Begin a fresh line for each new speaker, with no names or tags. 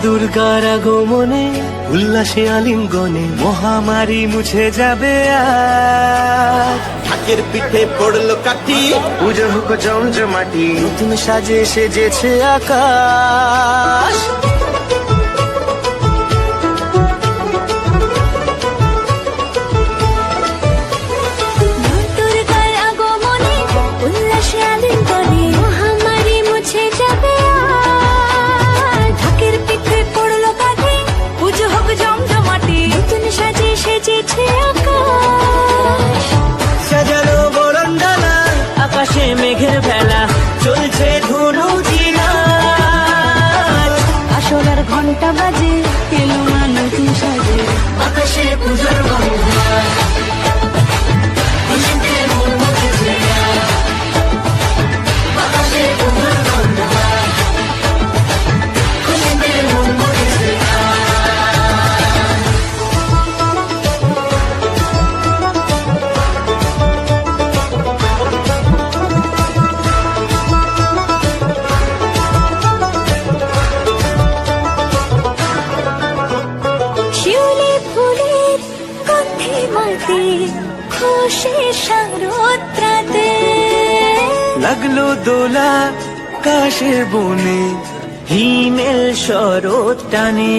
দুর্গার আগমনে উল্লাসে আলিঙ্গনে মহামারী মুছে যাবে আর।
ঢাকের পিঠে পড়লো কাঠি,
পুজো হোক জমজমাটি, নতুন সাজে সেজেছে আকাশ। সাজানো বরণডালা, আকাশে মেঘের ভেলা, চলছে ধনু জিনাত।
আসলার ঘন্টা বাজে, এলো না নতুন সাজে,
আকাশে পূজার বন্ধন, খুশিতে মন মুখেছে আজ। আকাশে পূজার বন্ধন, খুশিতে মন মুখেছে আজ।
শিউলি ফুলের গন্ধে মাটি, খুশি শারদরাতে।
লাগলো দোলা কাশের বনে, হিমেল শরৎ টানে।